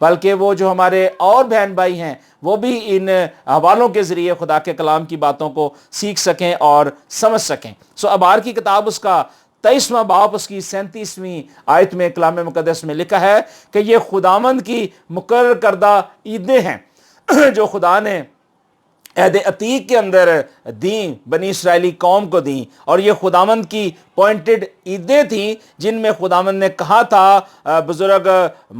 بلکہ وہ جو ہمارے اور بہن بھائی ہیں وہ بھی ان حوالوں کے ذریعے خدا کے کلام کی باتوں کو سیکھ سکیں اور سمجھ سکیں۔ ابار کی کتاب اس کا 23واں باب اس کی 37ویں آیت میں کلام مقدس میں لکھا ہے کہ یہ خداوند کی مقرر کردہ عیدیں ہیں جو خدا نے عہد عتیق کے اندر دیں، بنی اسرائیلی قوم کو دیں، اور یہ خداوند کی پوائنٹڈ عیدیں تھیں جن میں خداوند نے کہا تھا بزرگ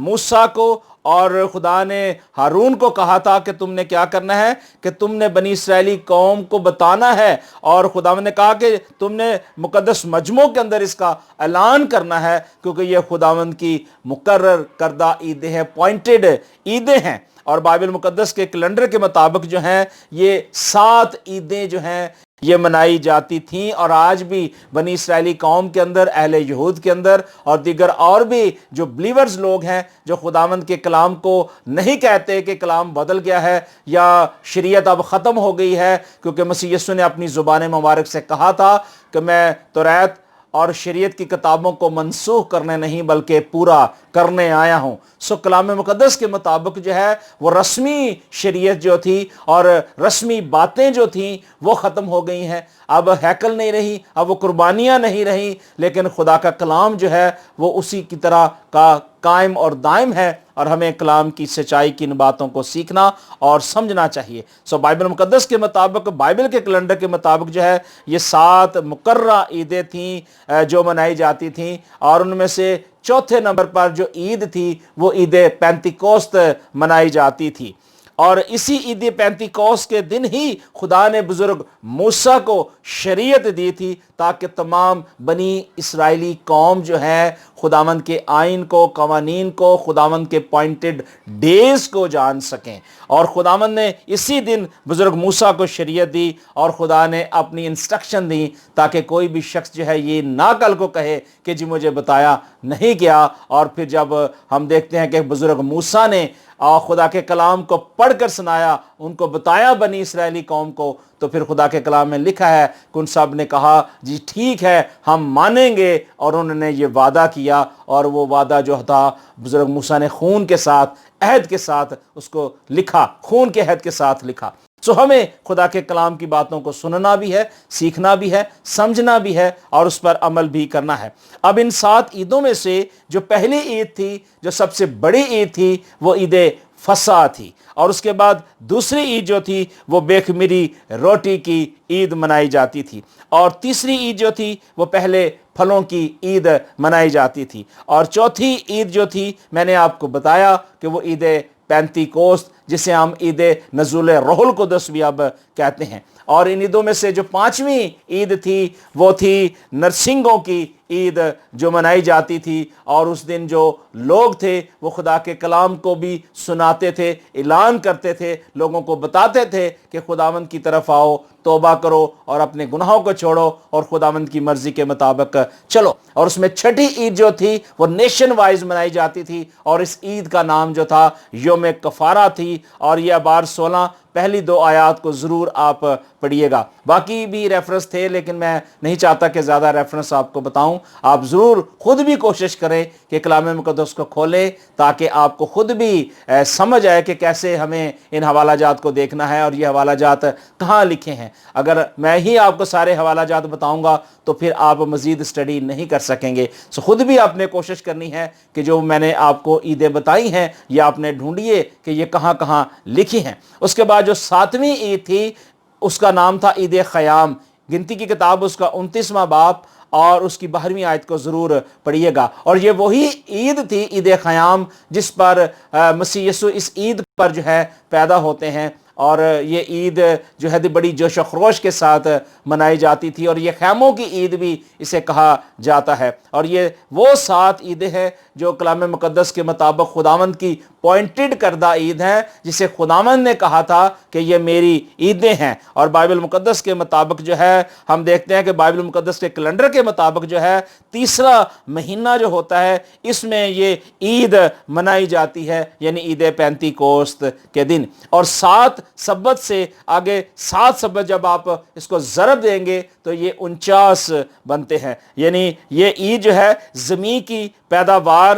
موسیٰ کو، اور خدا نے ہارون کو کہا تھا کہ تم نے کیا کرنا ہے کہ تم نے بنی اسرائیلی قوم کو بتانا ہے، اور خداوند نے کہا کہ تم نے مقدس مجموع کے اندر اس کا اعلان کرنا ہے، کیونکہ یہ خداوند کی مقرر کردہ عیدیں ہیں، پوائنٹڈ عیدیں ہیں۔ اور بائبل مقدس کے کیلنڈر کے مطابق جو ہیں یہ 7 عیدیں جو ہیں یہ منائی جاتی تھیں، اور آج بھی بنی اسرائیلی قوم کے اندر، اہل یہود کے اندر، اور دیگر اور بھی جو بلیورز لوگ ہیں جو خداوند کے کلام کو نہیں کہتے کہ کلام بدل گیا ہے یا شریعت اب ختم ہو گئی ہے، کیونکہ مسیح یسوع نے اپنی زبان مبارک سے کہا تھا کہ میں توریت اور شریعت کی کتابوں کو منسوخ کرنے نہیں بلکہ پورا کرنے آیا ہوں۔ کلام مقدس کے مطابق جو ہے وہ رسمی شریعت جو تھی اور رسمی باتیں جو تھیں وہ ختم ہو گئی ہیں، اب ہیکل نہیں رہی، اب وہ قربانیاں نہیں رہی، لیکن خدا کا کلام جو ہے وہ اسی کی طرح کا قائم اور دائم ہے، اور ہمیں کلام کی سچائی کی ان باتوں کو سیکھنا اور سمجھنا چاہیے۔ بائبل مقدس کے مطابق، بائبل کے کیلنڈر کے مطابق جو ہے یہ 7 مقررہ عیدیں تھیں جو منائی جاتی تھیں، اور ان میں سے چوتھے نمبر پر جو عید تھی وہ عید پینتیکوست منائی جاتی تھی، اور اسی عید پینتیکوست کے دن ہی خدا نے بزرگ موسیٰ کو شریعت دی تھی تاکہ تمام بنی اسرائیلی قوم جو ہے خداوند کے آئین کو، قوانین کو، خداوند کے پوائنٹڈ ڈیز کو جان سکیں، اور خداوند نے اسی دن بزرگ موسیٰ کو شریعت دی، اور خدا نے اپنی انسٹرکشن دی تاکہ کوئی بھی شخص جو ہے یہ نہ کل کو کہے کہ جی مجھے بتایا نہیں گیا۔ اور پھر جب ہم دیکھتے ہیں کہ بزرگ موسیٰ نے خدا کے کلام کو پڑھ کر سنایا، ان کو بتایا بنی اسرائیلی قوم کو، تو پھر خدا کے کلام میں لکھا ہے کہ ان سب نے کہا جی ٹھیک ہے ہم مانیں گے، اور انہوں نے یہ وعدہ کیا، اور وہ وعدہ جو تھا بزرگ موسیٰ نے خون کے ساتھ، عہد کے ساتھ اس کو لکھا، خون کے عہد کے ساتھ لکھا۔ ہمیں خدا کے کلام کی باتوں کو سننا بھی ہے، سیکھنا بھی ہے، سمجھنا بھی ہے، اور اس پر عمل بھی کرنا ہے۔ اب ان 7 عیدوں میں سے جو پہلی عید تھی، جو سب سے بڑی عید تھی، وہ عید فصح تھی، اور اس کے بعد دوسری عید جو تھی وہ بے خمیری روٹی کی عید منائی جاتی تھی، اور تیسری عید جو تھی وہ پہلے پھلوں کی عید منائی جاتی تھی، اور چوتھی عید جو تھی میں نے آپ کو بتایا کہ وہ عید پینتیکوست، جسے ہم عید نزول روح القدس بھی اب کہتے ہیں۔ اور ان عیدوں میں سے جو 5ویں عید تھی وہ تھی نرسنگوں کی عید جو منائی جاتی تھی، اور اس دن جو لوگ تھے وہ خدا کے کلام کو بھی سناتے تھے، اعلان کرتے تھے، لوگوں کو بتاتے تھے کہ خداوند کی طرف آؤ، توبہ کرو اور اپنے گناہوں کو چھوڑو اور خداوند کی مرضی کے مطابق چلو۔ اور اس میں چھٹی عید جو تھی وہ نیشن وائز منائی جاتی تھی، اور اس عید کا نام جو تھا یوم کفارہ تھی، اور یہ ابار 16 پہلی 2 آیات کو ضرور آپ پڑھیے گا۔ باقی بھی ریفرنس تھے لیکن میں نہیں چاہتا کہ زیادہ ریفرنس آپ کو بتاؤں، آپ ضرور خود بھی کوشش کریں کہ کلام مقدس کو کھولیں تاکہ آپ کو خود بھی سمجھ آئے کہ کیسے ہمیں ان حوالہ جات کو دیکھنا ہے اور یہ حوالہ جات کہاں لکھے ہیں۔ اگر میں ہی آپ کو سارے حوالہ جات بتاؤں گا تو پھر آپ مزید اسٹڈی نہیں کر سکیں گے، خود بھی آپ نے کوشش کرنی ہے کہ جو میں نے آپ کو عیدیں بتائی ہیں یہ آپ نے ڈھونڈیے کہ یہ کہاں کہاں لکھی ہیں۔ اس کے بعد جو 7ویں عید تھی اس کا نام تھا عید خیام، گنتی کی کتاب اس کا 29واں باب اور اس کی 12ویں آیت کو ضرور پڑھیے گا۔ اور یہ وہی عید تھی، عید خیام، جس پر مسیح یسوع اس عید پر جو ہے پیدا ہوتے ہیں، اور یہ عید جو ہے بڑی جوش و خروش کے ساتھ منائی جاتی تھی، اور یہ خیموں کی عید بھی اسے کہا جاتا ہے۔ اور یہ وہ 7 عیدیں ہیں جو کلام مقدس کے مطابق خداوند کی پوائنٹڈ کردہ عید ہیں، جسے خداوند نے کہا تھا کہ یہ میری عیدیں ہیں۔ اور بائبل مقدس کے مطابق جو ہے ہم دیکھتے ہیں کہ بائبل مقدس کے کیلنڈر کے مطابق جو ہے تیسرا مہینہ جو ہوتا ہے اس میں یہ عید منائی جاتی ہے، یعنی عید پینتیکوست کے دن۔ اور 7 سبت سے آگے 7 سبت جب آپ اس کو ضرب دیں گے تو یہ 49 بنتے ہیں، یعنی یہ عید جو ہے زمین کی پیداوار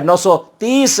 930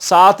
7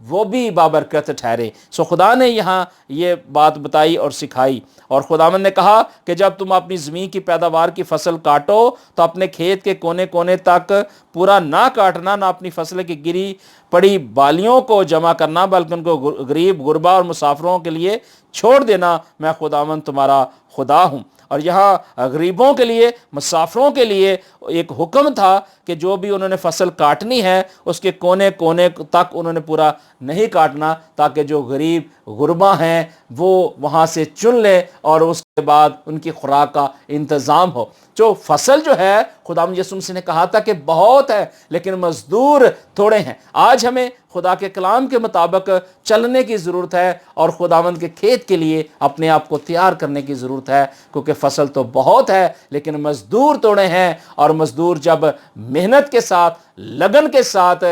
وہ بھی بابرکت ٹھہرے۔ سو خدا نے یہاں یہ بات بتائی اور سکھائی، اور خداوند نے کہا کہ جب تم اپنی زمین کی پیداوار کی فصل کاٹو تو اپنے کھیت کے کونے کونے تک پورا نہ کاٹنا، نہ اپنی فصل کی گری پڑی بالیوں کو جمع کرنا، بلکہ ان کو غریب، غربا اور مسافروں کے لیے چھوڑ دینا، میں خداوند تمہارا خدا ہوں۔ اور یہاں غریبوں کے لیے، مسافروں کے لیے ایک حکم تھا کہ جو بھی انہوں نے فصل کاٹنی ہے اس کے کونے کونے تک انہوں نے پورا نہیں کاٹنا، تاکہ جو غریب غربا ہیں وہ وہاں سے چن لیں اور اس کے بعد ان کی خوراک کا انتظام ہو۔ جو فصل جو ہے، خداوند یسوع مسیح نے کہا تھا کہ بہت ہے لیکن مزدور تھوڑے ہیں۔ آج ہمیں خدا کے کلام کے مطابق چلنے کی ضرورت ہے اور خداوند کے کھیت کے لیے اپنے آپ کو تیار کرنے کی ضرورت ہے، کیونکہ فصل تو بہت ہے لیکن مزدور توڑے ہیں، اور مزدور جب محنت کے ساتھ، لگن کے ساتھ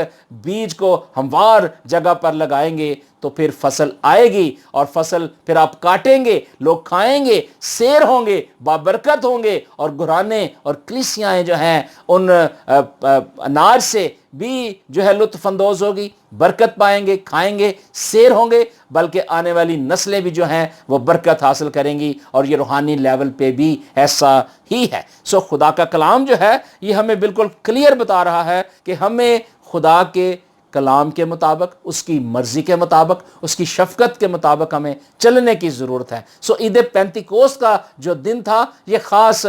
بیج کو ہموار جگہ پر لگائیں گے تو پھر فصل آئے گی، اور فصل پھر آپ کاٹیں گے، لوگ کھائیں گے، سیر ہوں گے، بابرکت ہوں گے، اور گھرانے اور کلیسیاں جو ہیں ان اناج سے بھی جو ہے لطف اندوز ہوگی، برکت پائیں گے، کھائیں گے، سیر ہوں گے، بلکہ آنے والی نسلیں بھی جو ہیں وہ برکت حاصل کریں گی، اور یہ روحانی لیول پہ بھی ایسا ہی ہے۔ سو خدا کا کلام جو ہے یہ ہمیں بالکل کلیئر بتا رہا ہے کہ ہمیں خدا کے کلام کے مطابق، اس کی مرضی کے مطابق، اس کی شفقت کے مطابق ہمیں چلنے کی ضرورت ہے۔ سو عید پینتیکوست کا جو دن تھا یہ خاص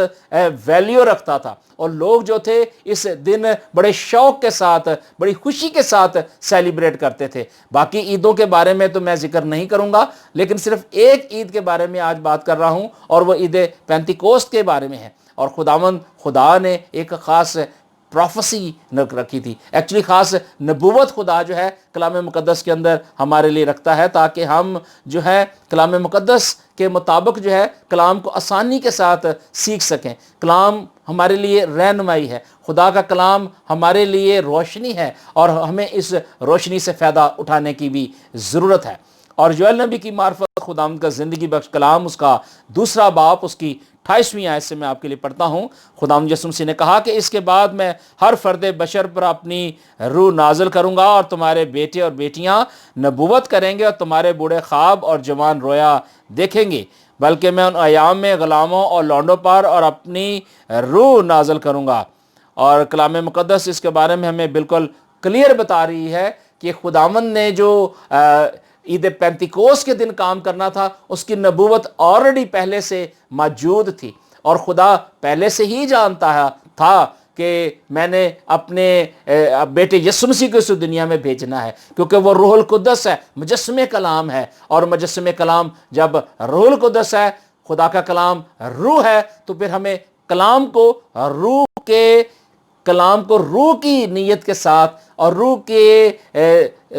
ویلیو رکھتا تھا، اور لوگ جو تھے اس دن بڑے شوق کے ساتھ، بڑی خوشی کے ساتھ سیلیبریٹ کرتے تھے۔ باقی عیدوں کے بارے میں تو میں ذکر نہیں کروں گا، لیکن صرف ایک عید کے بارے میں آج بات کر رہا ہوں، اور وہ عید پینتیکوست کے بارے میں ہے۔ اور خدا نے ایک خاص پروفیسی رکھی تھی، ایکچولی خاص نبوت خدا جو ہے کلام مقدس کے اندر ہمارے لیے رکھتا ہے، تاکہ ہم جو ہے کلام مقدس کے مطابق جو ہے کلام کو آسانی کے ساتھ سیکھ سکیں۔ کلام ہمارے لیے رہنمائی ہے، خدا کا کلام ہمارے لیے روشنی ہے، اور ہمیں اس روشنی سے فائدہ اٹھانے کی بھی ضرورت ہے۔ اور یوئیل نبی کی معرفت خداوند کا زندگی بخش کلام، اس کا 2 باب، اس کی 28ویں آیت سے میں آپ کے لیے پڑھتا ہوں۔ خداوند یسوع مسیح نے کہا کہ اس کے بعد میں ہر فرد بشر پر اپنی روح نازل کروں گا، اور تمہارے بیٹے اور بیٹیاں نبوت کریں گے، اور تمہارے بوڑھے خواب اور جوان رویا دیکھیں گے، بلکہ میں ان ایام میں غلاموں اور لونڈوں پر اور اپنی روح نازل کروں گا۔ اور کلام مقدس اس کے بارے میں ہمیں بالکل کلیئر بتا رہی ہے کہ خداوند نے جو عید پینتیکوست کے دن کام کرنا تھا، اس کی نبوت آلریڈی پہلے سے موجود تھی، اور خدا پہلے سے ہی جانتا تھا کہ میں نے اپنے بیٹے یسوع مسیح کو اس دنیا میں بھیجنا ہے، کیونکہ وہ روح القدس ہے، مجسم کلام ہے، اور مجسم کلام جب روح القدس ہے، خدا کا کلام روح ہے، تو پھر ہمیں کلام کو روح کی نیت کے ساتھ اور روح کے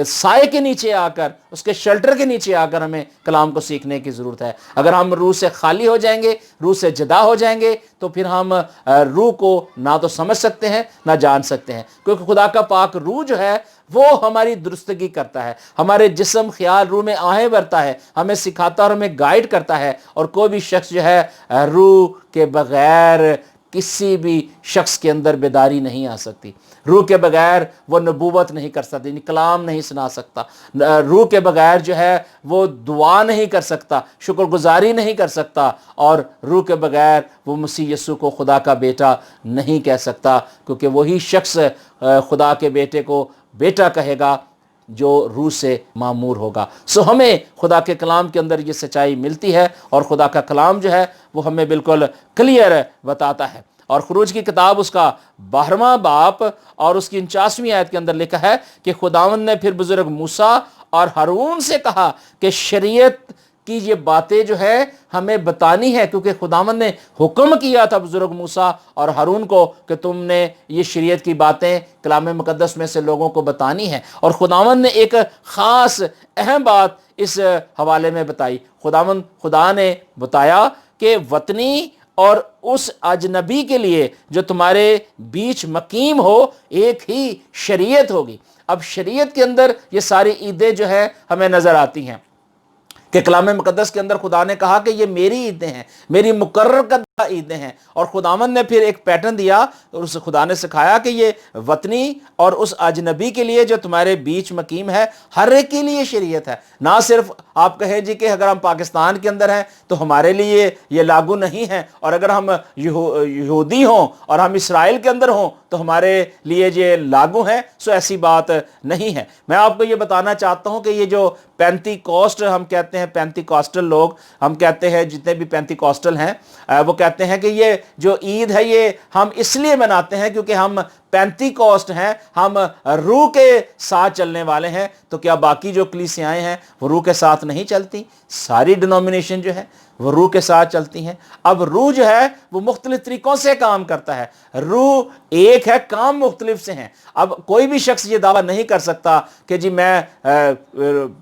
سائے کے نیچے آ کر، اس کے شیلٹر کے نیچے آ کر ہمیں کلام کو سیکھنے کی ضرورت ہے۔ اگر ہم روح سے خالی ہو جائیں گے، روح سے جدا ہو جائیں گے، تو پھر ہم روح کو نہ تو سمجھ سکتے ہیں نہ جان سکتے ہیں، کیونکہ خدا کا پاک روح جو ہے وہ ہماری درستگی کرتا ہے، ہمارے جسم خیال روح میں آہیں بھرتا ہے، ہمیں سکھاتا اور ہمیں گائیڈ کرتا ہے، اور کوئی بھی شخص جو ہے روح کے بغیر کسی بھی شخص کے اندر بیداری نہیں آ سکتی۔ روح کے بغیر وہ نبوت نہیں کر سکتا، کلام نہیں سنا سکتا، روح کے بغیر جو ہے وہ دعا نہیں کر سکتا، شکر گزاری نہیں کر سکتا، اور روح کے بغیر وہ مسیح یسوع کو خدا کا بیٹا نہیں کہہ سکتا، کیونکہ وہی شخص خدا کے بیٹے کو بیٹا کہے گا جو روح سے معمور ہوگا۔ سو ہمیں خدا کے کلام کے اندر یہ سچائی ملتی ہے، اور خدا کا کلام جو ہے وہ ہمیں بالکل کلیئر بتاتا ہے۔ اور خروج کی کتاب اس کا 12واں باب اور اس کی 49ویں آیت کے اندر لکھا ہے کہ خداوند نے پھر بزرگ موسیٰ اور ہارون سے کہا کہ شریعت کی یہ باتیں جو ہے ہمیں بتانی ہے، کیونکہ خداوند نے حکم کیا تھا بزرگ موسیٰ اور ہارون کو کہ تم نے یہ شریعت کی باتیں کلام مقدس میں سے لوگوں کو بتانی ہے۔ اور خداوند نے ایک خاص اہم بات اس حوالے میں بتائی۔ خدا نے بتایا کہ وطنی اور اس اجنبی کے لیے جو تمہارے بیچ مقیم ہو ایک ہی شریعت ہوگی۔ اب شریعت کے اندر یہ ساری عیدیں جو ہے ہمیں نظر آتی ہیں کہ کلام مقدس کے اندر خدا نے کہا کہ یہ میری عیدیں ہیں، میری مقرر کردہ عیدیں ہیں۔ اور خداوند نے پھر ایک پیٹرن دیا اور اس خدا نے سکھایا کہ یہ وطنی اور اس اجنبی کے لیے جو تمہارے بیچ مقیم ہے، ہر ایک کے لیے شریعت ہے۔ نہ صرف آپ کہیں جی کہ اگر ہم پاکستان کے اندر ہیں تو ہمارے لیے یہ لاگو نہیں ہے، اور اگر ہم یہودی ہوں اور ہم اسرائیل کے اندر ہوں تو ہمارے لیے یہ لاگو ہیں، سو ایسی بات نہیں ہے۔ میں آپ کو یہ بتانا چاہتا ہوں کہ یہ جو پینتی کوسٹ ہم کہتے ہیں، پینتی کوسٹل لوگ ہم کہتے ہیں، جتنے بھی پینتی کوسٹل ہیں وہ کہتے ہیں کہ یہ جو عید ہے یہ ہم اس لیے مناتے ہیں کیونکہ ہم پینتی کوسٹ ہیں، ہم روح کے ساتھ چلنے والے ہیں۔ تو کیا باقی جو کلیسیائیں ہیں وہ روح کے ساتھ نہیں چلتی؟ ساری ڈینومینیشن جو ہے وہ روح کے ساتھ چلتی ہیں۔ اب روح جو ہے وہ مختلف طریقوں سے کام کرتا ہے، روح ایک ہے، کام مختلف سے ہیں۔ اب کوئی بھی شخص یہ دعویٰ نہیں کر سکتا کہ جی میں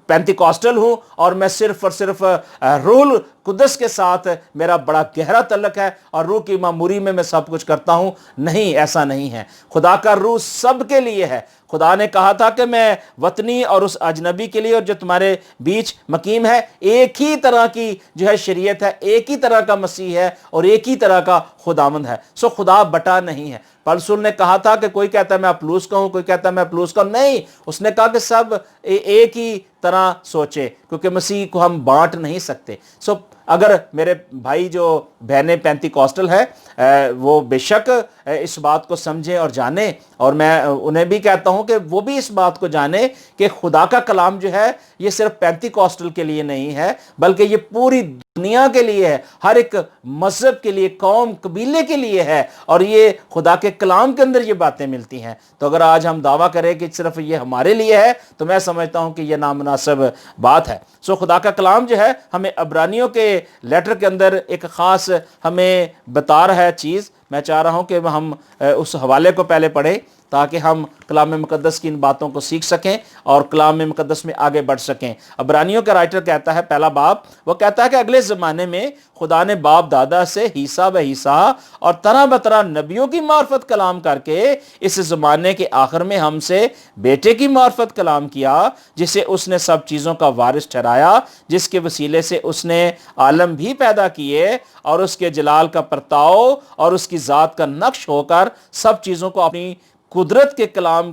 پینتی کوسٹل ہوں اور میں صرف اور صرف روح القدس کے ساتھ میرا بڑا گہرا تعلق ہے اور روح کی معموری میں سب کچھ کرتا ہوں۔ نہیں، ایسا نہیں ہے۔ خدا کا روح سب کے لیے ہے۔ خدا نے کہا تھا کہ میں وطنی اور اس اجنبی کے لیے اور جو تمہارے بیچ مقیم ہے، ایک ہی طرح کی جو ہے شریعت ہے، ایک ہی طرح کا مسیح ہے اور ایک ہی طرح کا خداوند ہے۔ سو خدا بٹا نہیں ہے۔ پلسول نے کہا تھا کہ کوئی کہتا ہے میں اپلوس کا ہوں، کوئی کہتا ہے میں اپلوس کا ہوں۔ نہیں، اس نے کہا کہ سب ایک ہی طرح سوچے، کیونکہ مسیح کو ہم بانٹ نہیں سکتے۔ سو اگر میرے بھائی جو بہنیں پینتی کوسٹل ہے وہ بے شک اس بات کو سمجھیں اور جانیں، اور میں انہیں بھی کہتا ہوں کہ وہ بھی اس بات کو جانیں کہ خدا کا کلام جو ہے یہ صرف پینتی کوسٹل کے لیے نہیں ہے، بلکہ یہ پوری دنیا کے لیے ہے، ہر ایک مذہب کے لیے، قوم قبیلے کے لیے ہے، اور یہ خدا کے کلام کے اندر یہ باتیں ملتی ہیں۔ تو اگر آج ہم دعویٰ کریں کہ صرف یہ ہمارے لیے ہے تو میں سمجھتا ہوں کہ یہ نامناسب بات ہے۔ سو خدا کا کلام جو ہے ہمیں عبرانیوں کے لیٹر کے اندر ایک خاص ہمیں بتا رہا ہے چیز۔ میں چاہ رہا ہوں کہ ہم اس حوالے کو پہلے پڑھیں تاکہ ہم کلام مقدس کی ان باتوں کو سیکھ سکیں اور کلام مقدس میں آگے بڑھ سکیں۔ عبرانیوں کا رائٹر کہتا ہے، پہلا باب، وہ کہتا ہے کہ اگلے زمانے میں خدا نے باپ دادا سے حصہ بہ حصہ اور طرح بطرح نبیوں کی معرفت کلام کر کے اس زمانے کے آخر میں ہم سے بیٹے کی معرفت کلام کیا، جسے اس نے سب چیزوں کا وارث ٹھہرایا، جس کے وسیلے سے اس نے عالم بھی پیدا کیے اور اس کے جلال کا پرتاؤ اور اس کی ذات کا نقش ہو کر سب چیزوں کو اپنی قدرت کے کلام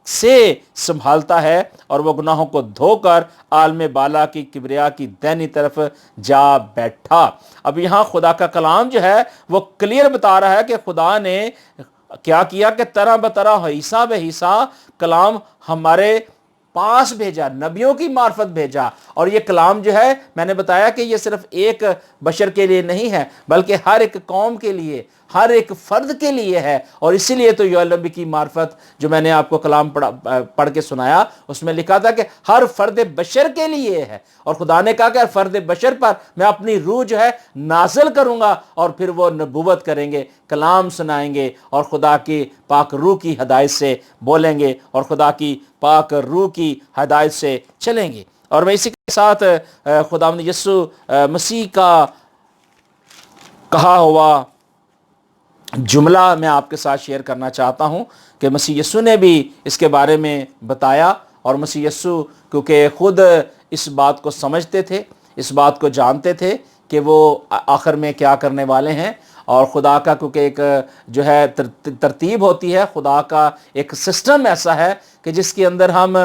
سے سنبھالتا ہے، اور وہ گناہوں کو دھو کر عالم بالا کی کبریا کی دینی طرف جا بیٹھا۔ اب یہاں خدا کا کلام جو ہے وہ کلیئر بتا رہا ہے کہ خدا نے کیا کیا کہ طرح بطرح حصہ بہ حصہ کلام ہمارے پاس بھیجا، نبیوں کی معرفت بھیجا۔ اور یہ کلام جو ہے میں نے بتایا کہ یہ صرف ایک بشر کے لیے نہیں ہے بلکہ ہر ایک قوم کے لیے، ہر ایک فرد کے لیے ہے۔ اور اسی لیے تو یوحنا نبی کی معرفت جو میں نے آپ کو کلام پڑھ کے سنایا، اس میں لکھا تھا کہ ہر فرد بشر کے لیے ہے، اور خدا نے کہا کہ ہر فرد بشر پر میں اپنی روح جو ہے نازل کروں گا، اور پھر وہ نبوت کریں گے، کلام سنائیں گے، اور خدا کی پاک روح کی ہدایت سے بولیں گے اور خدا کی پاک روح کی ہدایت سے چلیں گے۔ اور میں اسی کے ساتھ خداوند یسوع مسیح کا کہا ہوا جملہ میں آپ کے ساتھ شیئر کرنا چاہتا ہوں کہ مسیح یسوع نے بھی اس کے بارے میں بتایا، اور مسیح یسوع کیونکہ خود اس بات کو سمجھتے تھے، اس بات کو جانتے تھے کہ وہ آخر میں کیا کرنے والے ہیں، اور خدا کا کیونکہ ایک جو ہے ترتیب ہوتی ہے، خدا کا ایک سسٹم ایسا ہے کہ جس کے اندر ہم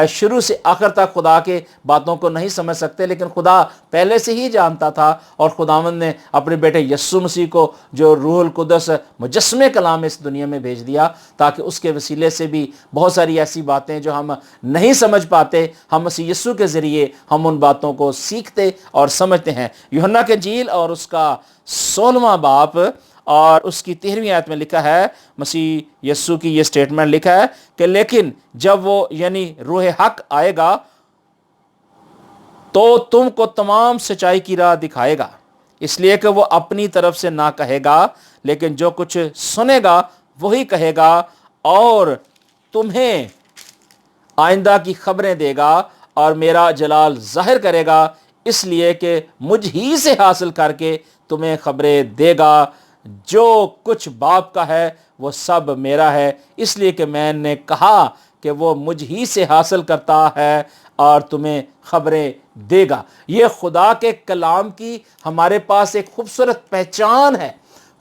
شروع سے آخر تک خدا کے باتوں کو نہیں سمجھ سکتے، لیکن خدا پہلے سے ہی جانتا تھا، اور خداوند نے اپنے بیٹے یسوع مسیح کو جو روح القدس مجسمے کلام اس دنیا میں بھیج دیا تاکہ اس کے وسیلے سے بھی بہت ساری ایسی باتیں جو ہم نہیں سمجھ پاتے، ہم مسیح یسوع کے ذریعے ہم ان باتوں کو سیکھتے اور سمجھتے ہیں۔ یوحنا کے انجیل اور اس کا 16واں باب اور اس کی 13ویں آیت میں لکھا ہے، مسیح یسوع کی یہ سٹیٹمنٹ لکھا ہے کہ لیکن جب وہ یعنی روح حق آئے گا تو تم کو تمام سچائی کی راہ دکھائے گا، اس لیے کہ وہ اپنی طرف سے نہ کہے گا لیکن جو کچھ سنے گا وہی کہے گا، اور تمہیں آئندہ کی خبریں دے گا اور میرا جلال ظاہر کرے گا، اس لیے کہ مجھ ہی سے حاصل کر کے تمہیں خبریں دے گا۔ جو کچھ باپ کا ہے وہ سب میرا ہے، اس لیے کہ میں نے کہا کہ وہ مجھ ہی سے حاصل کرتا ہے اور تمہیں خبریں دے گا۔ یہ خدا کے کلام کی ہمارے پاس ایک خوبصورت پہچان ہے۔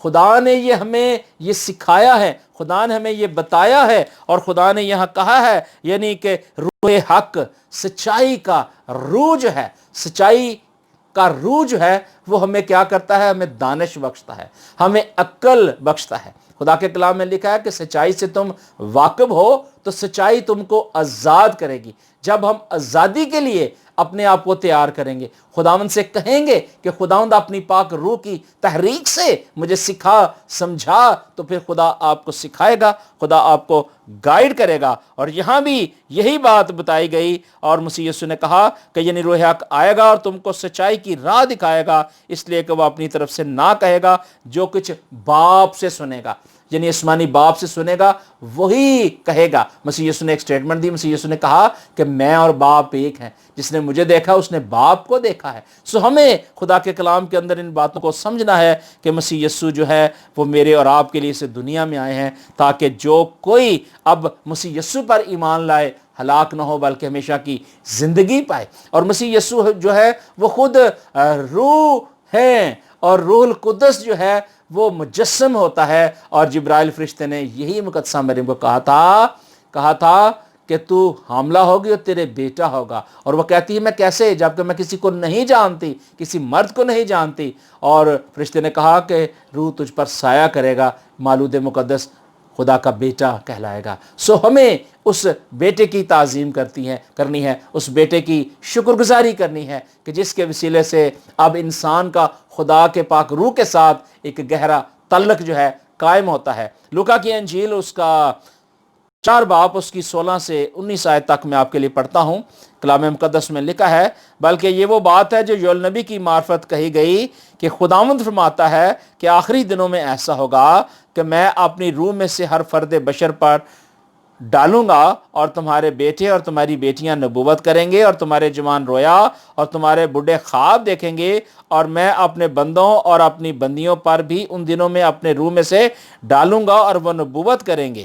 خدا نے یہ ہمیں یہ سکھایا ہے، خدا نے ہمیں یہ بتایا ہے، اور خدا نے یہاں کہا ہے یعنی کہ روح حق، سچائی کا روح جو ہے، سچائی کا روح جو ہے وہ ہمیں کیا کرتا ہے؟ ہمیں دانش بخشتا ہے، ہمیں عقل بخشتا ہے۔ خدا کے کلام میں لکھا ہے کہ سچائی سے تم واقف ہو تو سچائی تم کو آزاد کرے گی۔ جب ہم آزادی کے لیے اپنے آپ کو تیار کریں گے، خداوند سے کہیں گے کہ خداوند اپنی پاک روح کی تحریک سے مجھے سکھا سمجھا، تو پھر خدا آپ کو سکھائے گا، خدا آپ کو گائیڈ کرے گا۔ اور یہاں بھی یہی بات بتائی گئی، اور مسیح یسوع نے کہا کہ یعنی روح حق آئے گا اور تم کو سچائی کی راہ دکھائے گا، اس لیے کہ وہ اپنی طرف سے نہ کہے گا، جو کچھ باپ سے سنے گا، یعنی آسمانی باپ سے سنے گا وہی کہے گا۔ مسیح یسوع نے ایک سٹیٹمنٹ دی، مسیح یسوع نے کہا کہ میں اور باپ ایک ہیں، جس نے مجھے دیکھا اس نے باپ کو دیکھا ہے۔ سو ہمیں خدا کے کلام کے اندر ان باتوں کو سمجھنا ہے کہ مسیح یسوع جو ہے وہ میرے اور آپ کے لیے اس دنیا میں آئے ہیں تاکہ جو کوئی اب مسیح یسوع پر ایمان لائے ہلاک نہ ہو بلکہ ہمیشہ کی زندگی پائے۔ اور مسیح یسوع جو ہے وہ خود روح ہے، اور روح القدس جو ہے وہ مجسم ہوتا ہے، اور جبرائیل فرشتے نے یہی مقدسہ مریم کو کہا تھا کہ تو حاملہ ہوگی اور تیرے بیٹا ہوگا۔ اور وہ کہتی ہے میں کیسے، جبکہ میں کسی کو نہیں جانتی، کسی مرد کو نہیں جانتی۔ اور فرشتے نے کہا کہ روح تجھ پر سایہ کرے گا، مولود مقدس خدا کا بیٹا کہلائے گا۔ سو ہمیں اس بیٹے کی تعظیم کرنی ہے، اس بیٹے کی شکر گزاری کرنی ہے کہ جس کے وسیلے سے اب انسان کا خدا کے پاک روح کے ساتھ ایک گہرا تعلق جو ہے قائم ہوتا ہے۔ لوکا کی انجیل اس کا 4 باب اس کی 16 سے 19 آیت تک میں آپ کے لیے پڑھتا ہوں۔ کلام مقدس میں لکھا ہے، بلکہ یہ وہ بات ہے جو یوئیل نبی کی معرفت کہی گئی کہ خداوند فرماتا ہے کہ آخری دنوں میں ایسا ہوگا کہ میں اپنی روح میں سے ہر فرد بشر پر ڈالوں گا، اور تمہارے بیٹے اور تمہاری بیٹیاں نبوت کریں گے، اور تمہارے جوان رویا اور تمہارے بوڑھے خواب دیکھیں گے، اور میں اپنے بندوں اور اپنی بندیوں پر بھی ان دنوں میں اپنے روح میں سے ڈالوں گا اور وہ نبوت کریں گے۔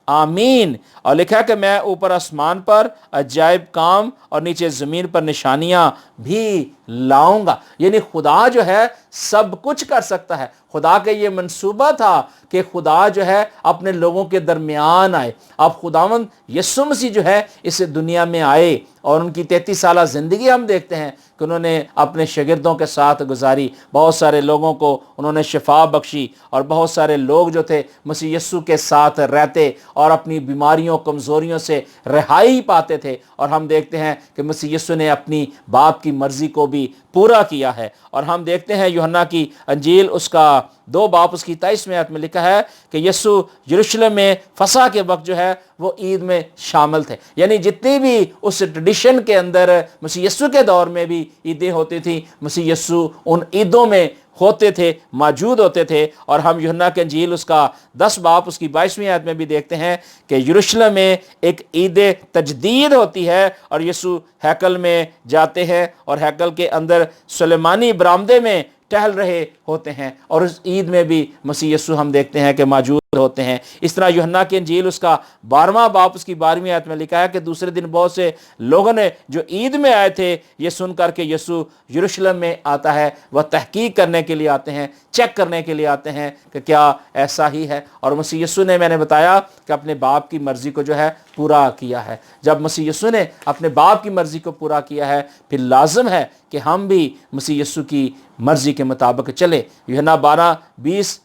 آمین۔ اور لکھا کہ میں اوپر آسمان پر عجائب کام اور نیچے زمین پر نشانیاں بھی لاؤں گا۔ یعنی خدا جو ہے سب کچھ کر سکتا ہے۔ خدا کا یہ منصوبہ تھا کہ خدا جو ہے اپنے لوگوں کے درمیان آئے۔ اب خداوند یسوع مسیح جو ہے اس دنیا میں آئے، اور ان کی 33 سالہ زندگی ہم دیکھتے ہیں کہ انہوں نے اپنے شاگردوں کے ساتھ گزاری، بہت سارے لوگوں کو انہوں نے شفا بخشی، اور بہت سارے لوگ جو تھے مسیح یسوع کے ساتھ رہتے اور اپنی بیماریوں کمزوریوں سے رہائی پاتے تھے۔ اور ہم دیکھتے ہیں کہ مسیح یسوع نے اپنی باپ کی مرضی کو بھی پورا کیا ہے۔ اور ہم دیکھتے ہیں یوحنا کی انجیل اس کا 2 باب اس کی 23 آیت میں لکھا ہے کہ یسوع یروشلم میں فسح کے وقت جو ہے وہ عید میں شامل تھے۔ یعنی جتنی بھی اس ٹریڈیشن کے اندر مسیح یسوع کے دور میں بھی عیدیں ہوتی تھیں، مسیح یسوع ان عیدوں میں ہوتے تھے، موجود ہوتے تھے۔ اور ہم یوحنا کے انجیل اس کا 10 باب اس کی 22 آیت میں بھی دیکھتے ہیں کہ یروشلم میں ایک عید تجدید ہوتی ہے، اور یسوع ہیکل میں جاتے ہیں اور ہیکل کے اندر سلیمانی برآمدے میں ٹہل رہے ہوتے ہیں، اور اس عید میں بھی مسیح یسوع ہم دیکھتے ہیں کہ موجود ہوتے ہیں۔ اس طرح یوحنا کی انجیل اس کا 12واں باب اس کی 12ویں آیت میں لکھا ہے کہ دوسرے دن بہت سے لوگوں نے جو عید میں آئے تھے یہ سن کر کے یسوع یروشلم میں آتا ہے، وہ تحقیق کرنے کے لیے آتے ہیں، چیک کرنے کے لیے آتے ہیں کہ کیا ایسا ہی ہے۔ اور مسیح یسوع نے، میں نے بتایا کہ اپنے باپ کی مرضی کو جو ہے پورا کیا ہے۔ جب مسیح یسوع نے اپنے باپ کی مرضی کو پورا کیا ہے، پھر لازم ہے کہ ہم بھی مسیح یسوع کی مرضی کے مطابق چلے۔ یوحنا 12:20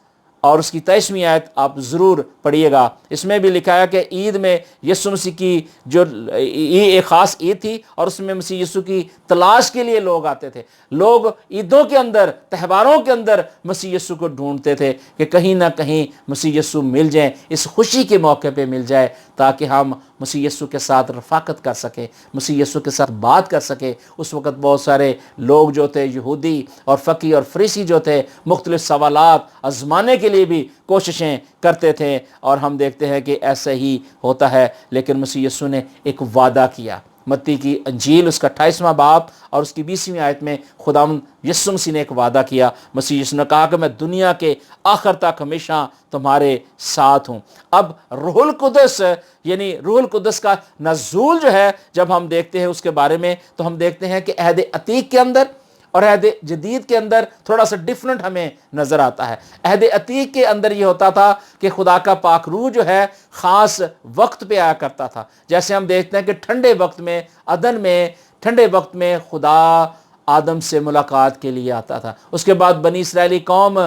اور اس کی 23 آیت آپ ضرور پڑھیے گا۔ اس میں بھی لکھا ہے کہ عید میں یسوع مسیح کی جو ایک خاص عید تھی، اور اس میں مسیح یسوع کی تلاش کے لیے لوگ آتے تھے۔ لوگ عیدوں کے اندر، تہواروں کے اندر مسیح یسوع کو ڈھونڈتے تھے کہ کہیں نہ کہیں مسیح یسوع مل جائیں، اس خوشی کے موقع پہ مل جائے، تاکہ ہم مسیح یسوع کے ساتھ رفاقت کر سکیں، مسیح یسوع کے ساتھ بات کر سکیں۔ اس وقت بہت سارے لوگ جو تھے، یہودی اور فقی اور فریسی جو تھے، مختلف سوالات آزمانے کے لیے بھی کوششیں کرتے تھے، اور ہم دیکھتے ہیں کہ ایسا ہی ہوتا ہے۔ لیکن مسیح یسوع نے ایک وعدہ کیا، متی کی انجیل اس کا 28واں باب اور اس کی 20ویں آیت میں خداوند یسوع مسیح نے ایک وعدہ کیا. مسیح یسوع نے کہا کہ میں دنیا کے آخر تک ہمیشہ تمہارے ساتھ ہوں. اب روح القدس یعنی روح القدس کا نزول جو ہے جب ہم دیکھتے ہیں اس کے بارے میں تو ہم دیکھتے ہیں کہ عہد عتیق کے اندر اور عہد جدید کے اندر تھوڑا سا ڈیفرنٹ ہمیں نظر آتا ہے. عہد عتیق کے اندر یہ ہوتا تھا کہ خدا کا پاک روح جو ہے خاص وقت پہ آیا کرتا تھا. جیسے ہم دیکھتے ہیں کہ ٹھنڈے وقت میں عدن میں ٹھنڈے وقت میں خدا آدم سے ملاقات کے لیے آتا تھا. اس کے بعد بنی اسرائیلی قوم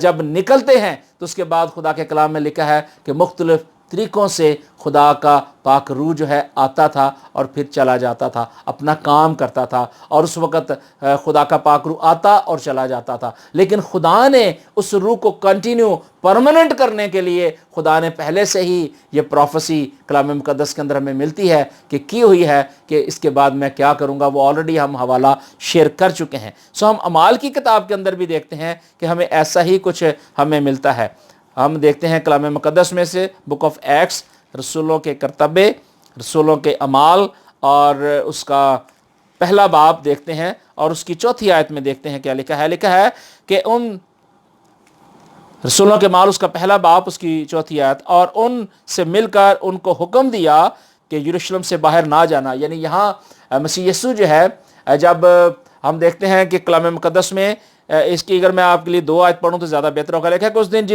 جب نکلتے ہیں تو اس کے بعد خدا کے کلام میں لکھا ہے کہ مختلف طریقوں سے خدا کا پاک روح جو ہے آتا تھا اور پھر چلا جاتا تھا، اپنا کام کرتا تھا. اور اس وقت خدا کا پاک روح آتا اور چلا جاتا تھا. لیکن خدا نے اس روح کو کنٹینیو پرماننٹ کرنے کے لیے خدا نے پہلے سے ہی یہ پروفیسی کلام مقدس کے اندر ہمیں ملتی ہے کہ کی ہوئی ہے کہ اس کے بعد میں کیا کروں گا. وہ آلریڈی ہم حوالہ شیئر کر چکے ہیں. سو ہم اعمال کی کتاب کے اندر بھی دیکھتے ہیں کہ ہمیں ایسا ہی کچھ ہمیں ملتا ہے. ہم دیکھتے ہیں کلام مقدس میں سے بک آف ایکٹس، رسولوں کے کرتبے، رسولوں کے اعمال، اور اس کا پہلا باب دیکھتے ہیں اور اس کی 4 آیت میں دیکھتے ہیں کیا لکھا ہے. لکھا ہے کہ ان رسولوں کے اعمال اس کا پہلا باب اس کی 4 آیت، اور ان سے مل کر ان کو حکم دیا کہ یروشلم سے باہر نہ جانا. یعنی یہاں مسیح یسوع جو ہے جب ہم دیکھتے ہیں کہ کلام مقدس میں اس کی اگر میں آپ کے لیے 2 آیت پڑھوں تو زیادہ بہتر ہوگا. لکھا ہے کہ اس دن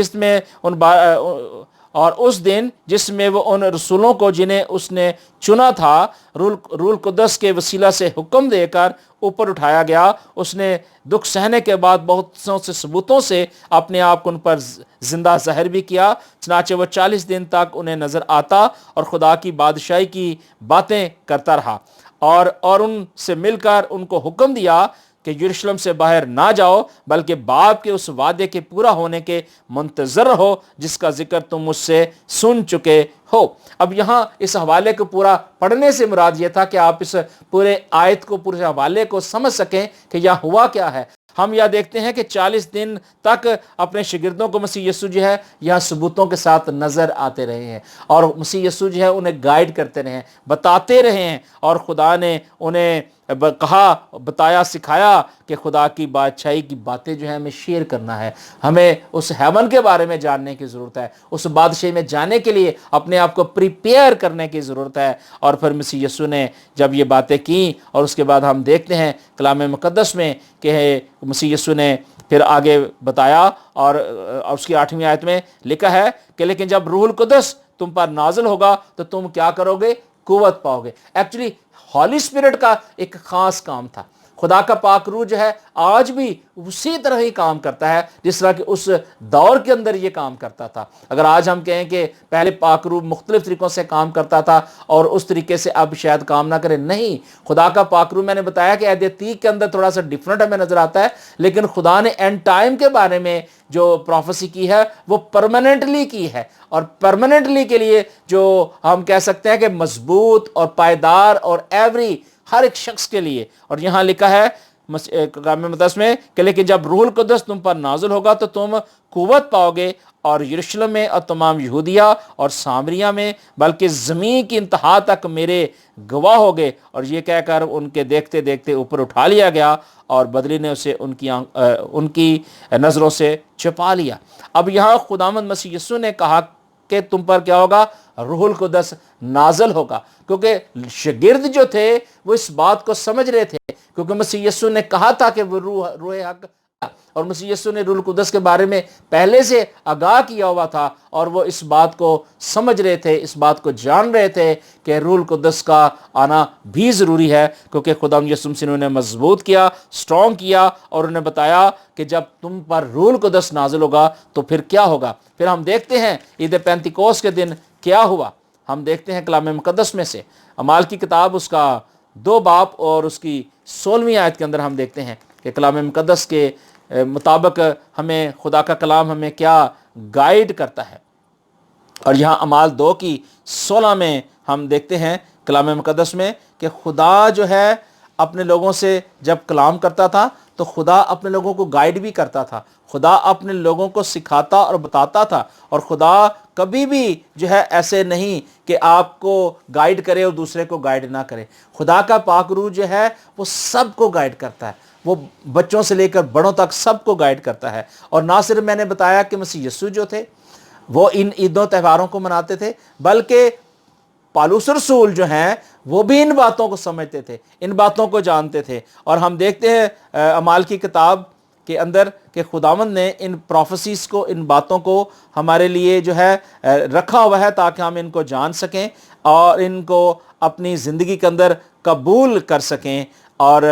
جس میں وہ ان رسولوں کو جنہیں اس نے چنا تھا روح القدس کے وسیلہ سے حکم دے کر اوپر اٹھایا گیا. اس نے دکھ سہنے کے بعد بہت سے ثبوتوں سے اپنے آپ کو ان پر زندہ ظاہر بھی کیا. چنانچہ وہ 40 دن تک انہیں نظر آتا اور خدا کی بادشاہی کی باتیں کرتا رہا، اور ان سے مل کر ان کو حکم دیا کہ یروشلم سے باہر نہ جاؤ بلکہ باپ کے اس وعدے کے پورا ہونے کے منتظر رہو جس کا ذکر تم مجھ سے سن چکے ہو. اب یہاں اس حوالے کو پورا پڑھنے سے مراد یہ تھا کہ آپ اس پورے آیت کو، پورے حوالے کو سمجھ سکیں کہ یہاں ہوا کیا ہے. ہم یہ دیکھتے ہیں کہ 40 دن تک اپنے شاگردوں کو مسیح یسوع جو ہے یہاں ثبوتوں کے ساتھ نظر آتے رہے ہیں، اور مسیح یسوع جو ہے انہیں گائیڈ کرتے رہے ہیں، بتاتے رہے ہیں، اور خدا نے انہیں کہا، بتایا، سکھایا کہ خدا کی بادشاہی کی باتیں جو ہے ہمیں شیئر کرنا ہے. ہمیں اس ہیون کے بارے میں جاننے کی ضرورت ہے، اس بادشاہی میں جانے کے لیے اپنے آپ کو پریپیئر کرنے کی ضرورت ہے. اور پھر مسیح یسوع نے جب یہ باتیں کیں اور اس کے بعد ہم دیکھتے ہیں کلام مقدس میں کہ مسیح یسوع نے پھر آگے بتایا، اور اس کی 8ویں آیت میں لکھا ہے کہ لیکن جب روح القدس تم پر نازل ہوگا تو تم کیا کرو گے؟ قوت پاؤ گے. ایکچولی ہولی اسپرٹ کا ایک خاص کام تھا. خدا کا پاک روح جو ہے آج بھی اسی طرح ہی کام کرتا ہے جس طرح کہ اس دور کے اندر یہ کام کرتا تھا. اگر آج ہم کہیں کہ پہلے پاک روح مختلف طریقوں سے کام کرتا تھا اور اس طریقے سے اب شاید کام نہ کرے، نہیں. خدا کا پاک روح، میں نے بتایا کہ عہد عتیق کے اندر تھوڑا سا ڈیفرنٹ ہمیں نظر آتا ہے، لیکن خدا نے اینڈ ٹائم کے بارے میں جو پروفیسی کی ہے وہ پرماننٹلی کی ہے. اور پرماننٹلی کے لیے جو ہم کہہ سکتے ہیں کہ مضبوط اور پائیدار اور ایوری ہر ایک شخص کے لیے. اور یہاں لکھا ہے کلام مقدس میں کہ لیکن جب روح القدس تم پر نازل ہوگا تو تم قوت پاؤ گے، اور یروشلم میں اور تمام یہودیہ اور سامریہ میں بلکہ زمین کی انتہا تک میرے گواہ ہو گے. اور یہ کہہ کر ان کے دیکھتے دیکھتے اوپر اٹھا لیا گیا اور بدلی نے اسے ان کی نظروں سے چھپا لیا. اب یہاں خداوند مسیح یسوع نے کہا کہ تم پر کیا ہوگا؟ روح القدس نازل ہوگا. کیونکہ شاگرد جو تھے وہ اس بات کو سمجھ رہے تھے، کیونکہ مسیح یسوع نے کہا تھا کہ وہ روح حق، اور مسیح یسوع نے روح القدس کے بارے میں پہلے سے آگاہ کیا ہوا تھا، اور وہ اس بات کو سمجھ رہے تھے، اس بات کو جان رہے تھے کہ روح القدس کا آنا بھی ضروری ہے. کیونکہ خدا یسوع مسیح نے انہیں مضبوط کیا، سٹرونگ کیا، اور انہیں بتایا کہ جب تم پر روح القدس نازل ہوگا تو پھر کیا ہوگا. پھر ہم دیکھتے ہیں عید پینتیکوس کے دن کیا ہوا. ہم دیکھتے ہیں کلام مقدس میں سے اعمال کی کتاب اس کا 2 باب اور اس کی 16ویں آیت کے اندر ہم دیکھتے ہیں کہ کلام مقدس کے مطابق ہمیں خدا کا کلام ہمیں کیا گائیڈ کرتا ہے. اور یہاں اعمال 2 کی 16 میں ہم دیکھتے ہیں کلام مقدس میں کہ خدا جو ہے اپنے لوگوں سے جب کلام کرتا تھا تو خدا اپنے لوگوں کو گائیڈ بھی کرتا تھا، خدا اپنے لوگوں کو سکھاتا اور بتاتا تھا، اور خدا کبھی بھی جو ہے ایسے نہیں کہ آپ کو گائیڈ کرے اور دوسرے کو گائیڈ نہ کرے۔ خدا کا پاک روح جو ہے وہ سب کو گائیڈ کرتا ہے، وہ بچوں سے لے کر بڑوں تک سب کو گائیڈ کرتا ہے۔ اور نہ صرف میں نے بتایا کہ مسیح یسوع جو تھے وہ ان عیدوں تہواروں کو مناتے تھے، بلکہ پالوس رسول جو ہیں وہ بھی ان باتوں کو سمجھتے تھے، ان باتوں کو جانتے تھے۔ اور ہم دیکھتے ہیں اعمال کی کتاب کے اندر کہ خداوند نے ان پروفیسیز کو، ان باتوں کو ہمارے لیے جو ہے رکھا ہوا ہے تاکہ ہم ان کو جان سکیں اور ان کو اپنی زندگی کے اندر قبول کر سکیں۔ اور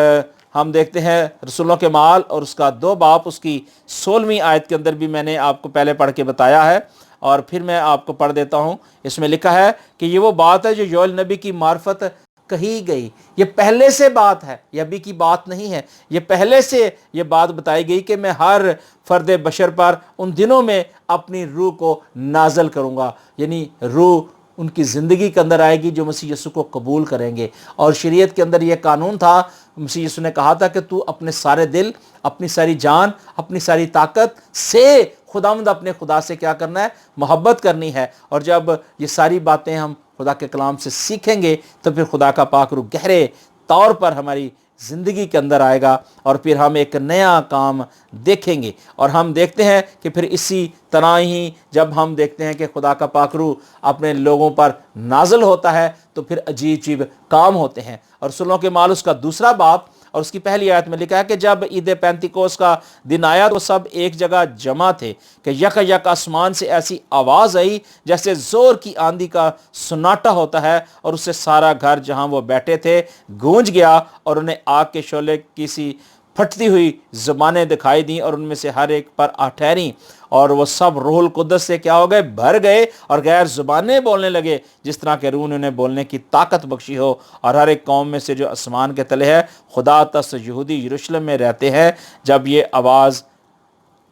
ہم دیکھتے ہیں رسولوں کے اعمال اور اس کا 2 باب اس کی 16ویں آیت کے اندر بھی میں نے آپ کو پہلے پڑھ کے بتایا ہے، اور پھر میں آپ کو پڑھ دیتا ہوں۔ اس میں لکھا ہے کہ یہ وہ بات ہے جو یوئیل نبی کی معرفت کہی گئی۔ یہ پہلے سے بات ہے، یہ ابھی کی بات نہیں ہے، یہ پہلے سے یہ بات بتائی گئی کہ میں ہر فرد بشر پر ان دنوں میں اپنی روح کو نازل کروں گا، یعنی روح ان کی زندگی کے اندر آئے گی جو مسیح یسوع کو قبول کریں گے۔ اور شریعت کے اندر یہ قانون تھا، مسیح یسوع نے کہا تھا کہ تو اپنے سارے دل، اپنی ساری جان، اپنی ساری طاقت سے خداوند اپنے خدا سے کیا کرنا ہے؟ محبت کرنی ہے۔ اور جب یہ ساری باتیں ہم خدا کے کلام سے سیکھیں گے تو پھر خدا کا پاک روح گہرے طور پر ہماری زندگی کے اندر آئے گا، اور پھر ہم ایک نیا کام دیکھیں گے۔ اور ہم دیکھتے ہیں کہ پھر اسی طرح ہی جب ہم دیکھتے ہیں کہ خدا کا پاک روح اپنے لوگوں پر نازل ہوتا ہے تو پھر عجیب عجیب کام ہوتے ہیں۔ اور رسولوں کے اعمال اس کا 2 باب اور اس کی پہلی آیت میں لکھا ہے کہ جب عید پینتیکوس کا دن آیا تو سب ایک جگہ جمع تھے کہ یک یک آسمان سے ایسی آواز آئی جیسے زور کی آندھی کا سناٹا ہوتا ہے، اور اس سے سارا گھر جہاں وہ بیٹھے تھے گونج گیا، اور انہیں آگ کے شعلے کی سی پھٹتی ہوئی زبانیں دکھائی دیں اور ان میں سے ہر ایک پر آ ٹھہریں، اور وہ سب روح القدس سے کیا ہو گئے؟ بھر گئے، اور غیر زبانیں بولنے لگے جس طرح کہ روح نے انہیں بولنے کی طاقت بخشی ہو۔ اور ہر ایک قوم میں سے جو آسمان کے تلے ہے خدا تس یہودی یروشلم میں رہتے ہیں، جب یہ آواز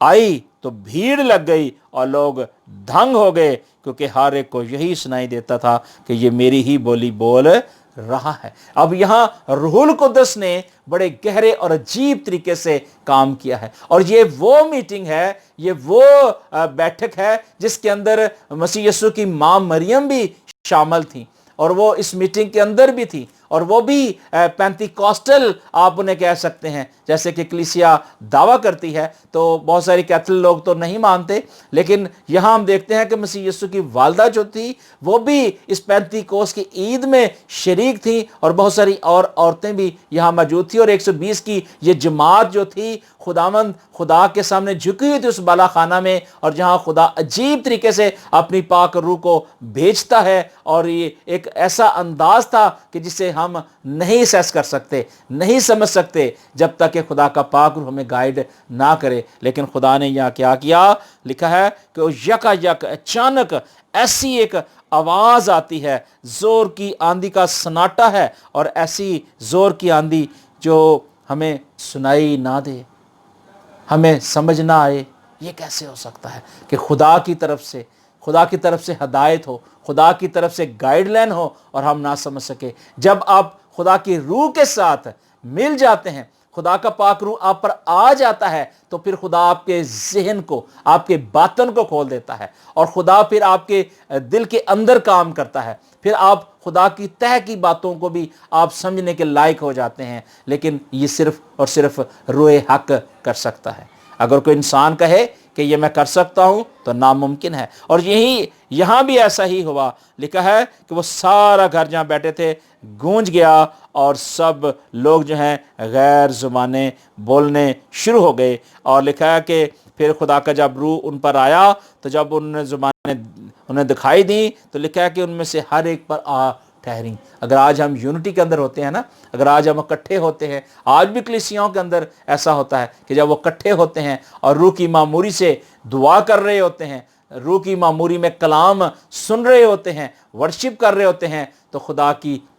آئی تو بھیڑ لگ گئی اور لوگ دھنگ ہو گئے، کیونکہ ہر ایک کو یہی سنائی دیتا تھا کہ یہ میری ہی بولی بول رہا ہے۔ اب یہاں روح القدس نے بڑے گہرے اور عجیب طریقے سے کام کیا ہے، اور یہ وہ میٹنگ ہے، یہ وہ بیٹھک ہے جس کے اندر مسیح یسوع کی ماں مریم بھی شامل تھیں، اور وہ اس میٹنگ کے اندر بھی تھی، اور وہ بھی پینتیکوسٹل آپ انہیں کہہ سکتے ہیں، جیسے کہ کلیسیا دعویٰ کرتی ہے۔ تو بہت ساری کیتھولک لوگ تو نہیں مانتے، لیکن یہاں ہم دیکھتے ہیں کہ مسیح یسوع کی والدہ جو تھی وہ بھی اس پینتیکوس کی عید میں شریک تھیں، اور بہت ساری اور عورتیں بھی یہاں موجود تھیں، اور 120 کی یہ جماعت جو تھی خداوند خدا کے سامنے جھکی ہوئی تھی اس بالا خانہ میں، اور جہاں خدا عجیب طریقے سے اپنی پاک روح کو بھیجتا ہے، اور یہ ایک ایسا انداز تھا کہ جسے ہم نہیں سیس کر سکتے، نہیں سمجھ سکتے جب تک کہ خدا کا پاک روح ہمیں گائیڈ نہ کرے۔ لیکن خدا نے یہاں کیا کیا؟ لکھا ہے کہ وہ یکا یک اچانک ایسی ایک آواز آتی ہے، زور کی آندھی کا سناٹا ہے، اور ایسی زور کی آندھی جو ہمیں سنائی نہ دے، ہمیں سمجھ نہ آئے۔ یہ کیسے ہو سکتا ہے کہ خدا کی طرف سے ہدایت ہو، خدا کی طرف سے گائیڈ لائن ہو، اور ہم نہ سمجھ سکے؟ جب آپ خدا کی روح کے ساتھ مل جاتے ہیں، خدا کا پاک روح آپ پر آ جاتا ہے، تو پھر خدا آپ کے ذہن کو، آپ کے باطن کو کھول دیتا ہے، اور خدا پھر آپ کے دل کے اندر کام کرتا ہے۔ پھر آپ خدا کی تہ کی باتوں کو بھی آپ سمجھنے کے لائق ہو جاتے ہیں۔ لیکن یہ صرف اور صرف روح حق کر سکتا ہے۔ اگر کوئی انسان کہے کہ یہ میں کر سکتا ہوں تو ناممکن ہے۔ اور یہاں بھی ایسا ہی ہوا، لکھا ہے کہ وہ سارا گھر جہاں بیٹھے تھے گونج گیا، اور سب لوگ جو ہیں غیر زبانیں بولنے شروع ہو گئے۔ اور لکھا ہے کہ پھر خدا کا جب روح ان پر آیا تو جب انہیں زبانیں انہیں دکھائی دیں تو لکھا ہے کہ ان میں سے ہر ایک پر آ ٹھہریں۔ اگر آج ہم یونٹی کے اندر ہوتے ہیں نا، اگر آج ہم اکٹھے ہوتے ہیں، آج بھی کلیسیاؤں کے اندر ایسا ہوتا ہے کہ جب وہ اکٹھے ہوتے ہیں اور روح کی معموری سے دعا کر رہے ہوتے ہیں، روح کی معموری میں کلام سن رہے ہوتے ہیں، ورشپ کر رہے ہوتے ہیں، تو خدا کی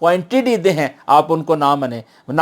پوائنٹڈ عیدیں ہیں آپ ان کو نہ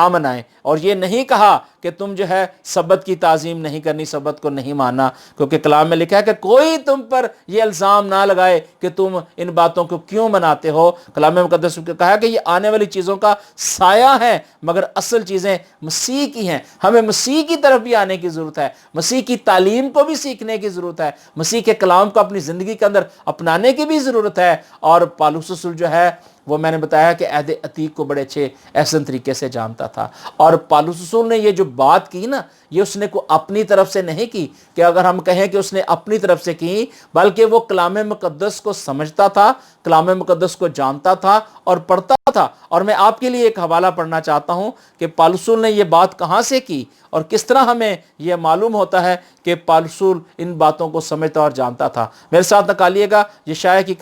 منائیں. اور یہ نہیں کہا کہ تم جو ہے سبت کی تعظیم نہیں کرنی، سبت کو نہیں ماننا، کیونکہ کلام میں لکھا ہے کہ کوئی تم پر یہ الزام نہ لگائے کہ تم ان باتوں کو کیوں مناتے ہو. کلام مقدس میں کہا کہ یہ آنے والی چیزوں کا سایہ ہے، مگر اصل چیزیں مسیح کی ہیں. ہمیں مسیح کی طرف بھی آنے کی ضرورت ہے، مسیح کی تعلیم کو بھی سیکھنے کی ضرورت ہے، مسیح کے کلام کو اپنی زندگی کے اندر اپنانے کی بھی ضرورت ہے. اور پالوس رسول جو ہے وہ میں نے بتایا کہ عہد عتیق کو بڑے اچھے احسن طریقے سے جانتا تھا. اور پالوس رسول نے یہ جو بات کی نا، یہ اس نے کو اپنی طرف سے نہیں کی کہ اگر ہم کہیں کہ اس نے اپنی طرف سے کی، بلکہ وہ کلام مقدس کو سمجھتا تھا، کلام مقدس کو جانتا تھا اور پڑھتا تھا. اور میں آپ کے لیے ایک حوالہ پڑھنا چاہتا ہوں کہ پالوس رسول نے یہ بات کہاں سے کی اور کس طرح ہمیں یہ معلوم ہوتا ہے کہ پالوس رسول ان باتوں کو سمجھتا اور جانتا تھا. میرے ساتھ نکالیے گا یشعیاہ کی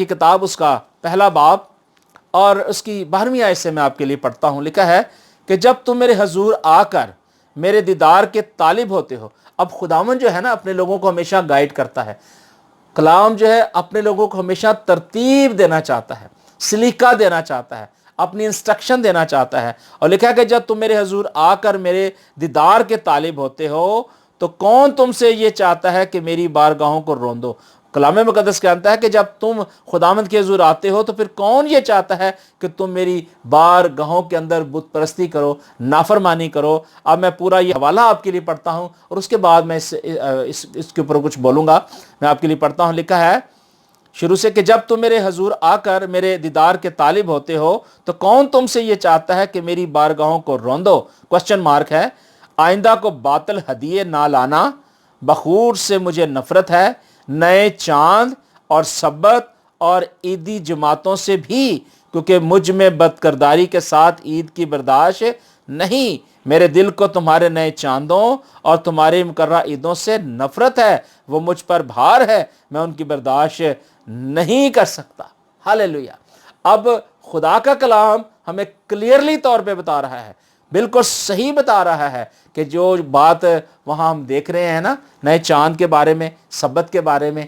کتاب اس کا پہلا باب اور اس کی 12ویں آیت سے میں آپ کے لیے پڑھتا ہوں. لکھا ہے کہ جب تم میرے حضور آ کر میرے دیدار کے طالب ہوتے ہو. اب خداوند جو ہے نا اپنے لوگوں کو ہمیشہ گائیڈ کرتا ہے. کلام جو ہے اپنے لوگوں کو ہمیشہ ترتیب دینا چاہتا ہے، سلیقہ دینا چاہتا ہے، اپنی انسٹرکشن دینا چاہتا ہے. اور لکھا ہے کہ جب تم میرے حضور آ کر میرے دیدار کے طالب ہوتے ہو تو کون تم سے یہ چاہتا ہے کہ میری بارگاہوں کو روندو. کلام مقدس کہتا ہے کہ جب تم خداوند کے حضور آتے ہو تو پھر کون یہ چاہتا ہے کہ تم میری بارگاہوں کے اندر بت پرستی کرو، نافرمانی کرو. اب میں پورا یہ حوالہ آپ کے لیے پڑھتا ہوں اور اس کے بعد میں اس کے اوپر کچھ بولوں گا. میں آپ کے لیے پڑھتا ہوں. لکھا ہے شروع سے کہ جب تم میرے حضور آ کر میرے دیدار کے طالب ہوتے ہو تو کون تم سے یہ چاہتا ہے کہ میری بارگاہوں کو روندو. کوسچن مارک ہے. آئندہ کو باطل ہدیے نہ لانا، بخور سے مجھے نفرت ہے، نئے چاند اور سبت اور عیدی جماعتوں سے بھی، کیونکہ مجھ میں بدکرداری کے ساتھ عید کی برداشت نہیں. میرے دل کو تمہارے نئے چاندوں اور تمہاری مقررہ عیدوں سے نفرت ہے، وہ مجھ پر بھار ہے، میں ان کی برداشت نہیں کر سکتا. ہاللیلویہ. اب خدا کا کلام ہمیں کلیئرلی طور پہ بتا رہا ہے، بالکل صحیح بتا رہا ہے کہ جو بات وہاں ہم دیکھ رہے ہیں نا نئے چاند کے بارے میں، سبت کے بارے میں،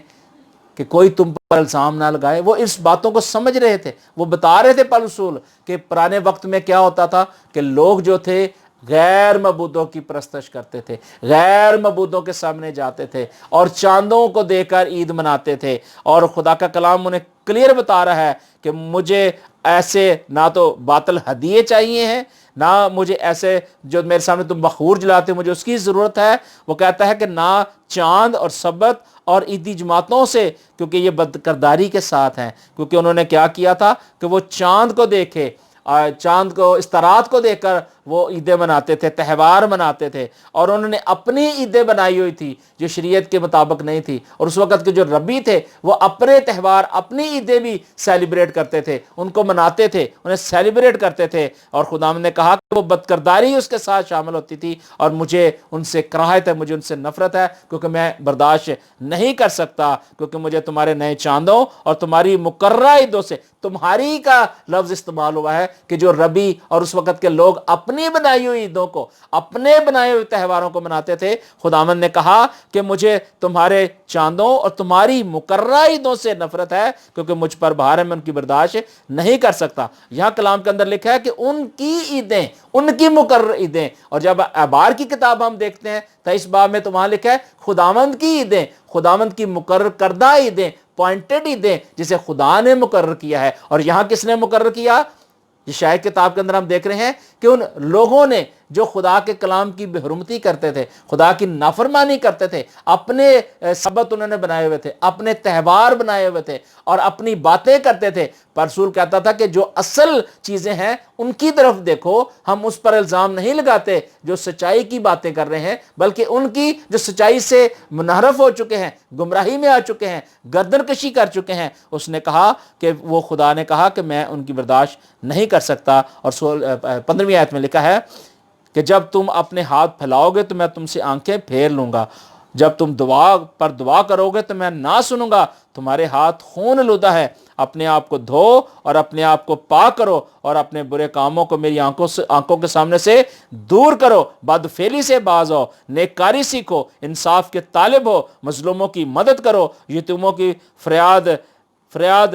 کہ کوئی تم پر الزام نہ لگائے، وہ اس باتوں کو سمجھ رہے تھے. وہ بتا رہے تھے پالوس رسول کہ پرانے وقت میں کیا ہوتا تھا کہ لوگ جو تھے غیر معبودوں کی پرستش کرتے تھے، غیر معبودوں کے سامنے جاتے تھے اور چاندوں کو دیکھ کر عید مناتے تھے. اور خدا کا کلام انہیں کلیئر بتا رہا ہے کہ مجھے ایسے نہ تو باطل ہدیے چاہیے ہیں، نہ مجھے ایسے جو میرے سامنے تم بخور جلاتے مجھے اس کی ضرورت ہے. وہ کہتا ہے کہ نہ چاند اور سبت اور عیدی جماعتوں سے، کیونکہ یہ بدکرداری کے ساتھ ہیں. کیونکہ انہوں نے کیا کیا تھا کہ وہ چاند کو دیکھے، چاند کو، استارات کو دیکھ کر وہ عیدیں مناتے تھے، تہوار مناتے تھے. اور انہوں نے اپنی عیدیں بنائی ہوئی تھی جو شریعت کے مطابق نہیں تھی. اور اس وقت کے جو ربی تھے وہ اپنے تہوار، اپنی عیدیں بھی سیلیبریٹ کرتے تھے، ان کو مناتے تھے، انہیں سیلیبریٹ کرتے تھے. اور خدا نے کہا کہ وہ بدکرداری اس کے ساتھ شامل ہوتی تھی اور مجھے ان سے کراہت ہے، مجھے ان سے نفرت ہے، کیونکہ میں برداشت نہیں کر سکتا. کیونکہ مجھے تمہارے نئے چاندوں اور تمہاری مقررہ عیدوں سے، تمہاری کا لفظ استعمال ہوا ہے کہ جو ربی اور اس وقت کے لوگ اپنی بنائی ہوئی عیدوں کو، اپنے بنائے ہوئے تہواروں کو مناتے تھے. خداوند نے کہا کہ مجھے تمہارے چاندوں اور تمہاری مقررہ عیدوں سے نفرت ہے، کیونکہ مجھ پر بھار ہے، میں ان کی برداشت نہیں کر سکتا. یہاں کلام کے اندر لکھا ہے کہ ان کی عیدیں، ان کی مقرر عیدیں. اور جب اعبار کی کتاب ہم دیکھتے ہیں تو اس باب میں تو وہاں لکھا ہے خداوند کی عیدیں، خداوند کی مقرر کردہ عیدیں، پوائنٹڈ عیدیں جسے خدا نے مقرر کیا ہے. اور یہاں کس نے مقرر کیا؟ یشعیاہ کتاب کے اندر ہم دیکھ رہے ہیں کہ ان لوگوں نے جو خدا کے کلام کی بے حرمتی کرتے تھے، خدا کی نافرمانی کرتے تھے، اپنے سبت انہوں نے بنائے ہوئے تھے، اپنے تہوار بنائے ہوئے تھے اور اپنی باتیں کرتے تھے. پر رسول کہتا تھا کہ جو اصل چیزیں ہیں ان کی طرف دیکھو. ہم اس پر الزام نہیں لگاتے جو سچائی کی باتیں کر رہے ہیں، بلکہ ان کی جو سچائی سے منحرف ہو چکے ہیں، گمراہی میں آ چکے ہیں، گردن کشی کر چکے ہیں. اس نے کہا کہ وہ خدا نے کہا کہ میں ان کی برداشت نہیں کر سکتا. اور 15ویں آیت میں لکھا ہے کہ جب تم اپنے ہاتھ پھیلاؤ گے تو میں تم سے آنکھیں پھیر لوں گا، جب تم دعا کرو گے تو میں نہ سنوں گا. تمہارے ہاتھ خون آلودہ ہے، اپنے آپ کو دھو اور اپنے آپ کو پاک کرو اور اپنے برے کاموں کو میری آنکھوں کے سامنے سے دور کرو. بدفعلی سے باز آؤ، نیککاری سیکھو، انصاف کے طالب ہو، مظلوموں کی مدد کرو، یتیموں کی فریاد